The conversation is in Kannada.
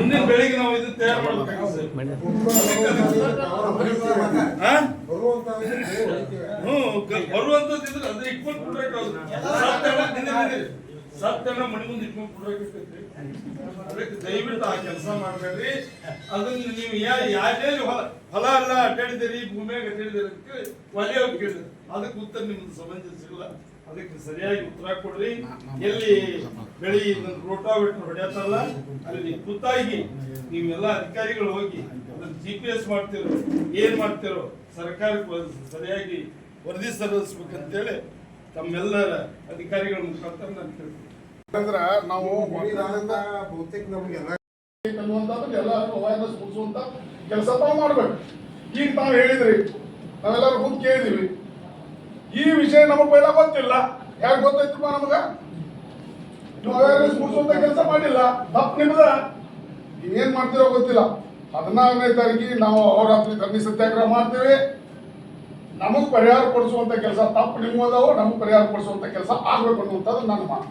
ಮುಂದಿನ ಬೆಳಿಗ್ಗೆ ನಾವು ಇದು ತಯಾರು ಮಾಡಬೇಕಾಗುತ್ತೆ. ಬರುವಂತದ್ದು ಅದ್ರ ಇಟ್ಕೊಂಡು ಕೊಡ್ಬೇಕಾಗುತ್ತೆ. ಸತ್ಯನ ಮನೆ ಮುಂದೆ ಇಟ್ಕೊಂಡು ಕೊಡ್ಬೇಕಾಗ್ತೈತಿ. ಅದಕ್ಕೆ ದಯವಿಟ್ಟು ಆ ಕೆಲಸ ಮಾಡಬೇಡ್ರಿ. ಅದನ್ನ ನೀವು ಯಾರೇ ಹೊಲ ಅಲ್ಲ ಅಡ್ಡಾಡಿದಿರಿ, ಭೂಮಿಯಾಗ ಅಡ್ಡಾಡಿದಿರಿ ಅಂತ ಒಲೆ ಹೋಗಿ ಕೇಳಿದ್ರಿ, ಅದಕ್ಕೆ ಉತ್ತರ ನಿಮ್ದು ಸಮಂಜಸ ಇಲ್ಲ. ಅದಕ್ಕೆ ಸರಿಯಾಗಿ ಉತ್ತರ ಕೊಡ್ರಿ. ಎಲ್ಲಿ ಬೆಳಿ ರೋಟಾವೇಟರ್ ಹೊಡೆಯತ್ತಲ್ಲ ಅಲ್ಲಿ ಖುದ್ದಾಗಿ ನೀವೆಲ್ಲ ಅಧಿಕಾರಿಗಳು ಹೋಗಿ ಅದನ್ನ GPS ಮಾಡ್ತಿರೋ ಏನ್ ಮಾಡ್ತಿರೋ ಸರ್ಕಾರಕ್ಕೆ ಸರಿಯಾಗಿ ವರದಿ ಸಲ್ಲಿಸ್ಬೇಕಂತೇಳಿ ತಮ್ಮೆಲ್ಲರ ಅಧಿಕಾರಿಗಳ ಮುಖಾಂತರ ನಾನು ಕೇಳ್ತೀನಿ. ನಾವು ಬಹುತೇಕ ನಮಗೆಲ್ಲ ಅವೇರ್ನೆಸ್ ಮೂಡಿಸುವಂತ ಕೆಲಸ ತಾವು ಮಾಡ್ಬೇಕು. ಈಗ ತಾವು ಹೇಳಿದ್ರಿ, ನಾವೆಲ್ಲರೂ ಮುಂದೆ ಕೇಳಿದೀವಿ. ಈ ವಿಷಯ ನಮಗ್ ಪೈಲ ಗೊತ್ತಿಲ್ಲ. ಯಾಕೆ ಗೊತ್ತೈತಿಪ್ಪ ನಮಗ? ನೀವು ಅವೇರ್ನೆಸ್ ಮೂಡಿಸುವಂತ ಕೆಲಸ ಮಾಡಿಲ್ಲ, ತಪ್ಪು ನಿಮ್ದ. ನೀವೇನ್ ಮಾಡ್ತಿರೋ ಗೊತ್ತಿಲ್ಲ. 14ನೇ ತಾರೀಕಿಗೆ ನಾವು ಅಹೋರಾತ್ರಿ ಧರಣಿ ಸತ್ಯಾಗ್ರಹ ಮಾಡ್ತೇವೆ. ನಮಗ್ ಪರಿಹಾರ ಕೊಡಿಸುವಂತ ಕೆಲಸ ತಪ್ಪು ನಿಮ್ಮದಾವು, ನಮಗ್ ಪರಿಹಾರ ಕೊಡಿಸುವಂತ ಕೆಲಸ ಆಗ್ಬೇಕು ಅನ್ನುವಂಥದ್ದು ನನ್ನ ಮಾತು.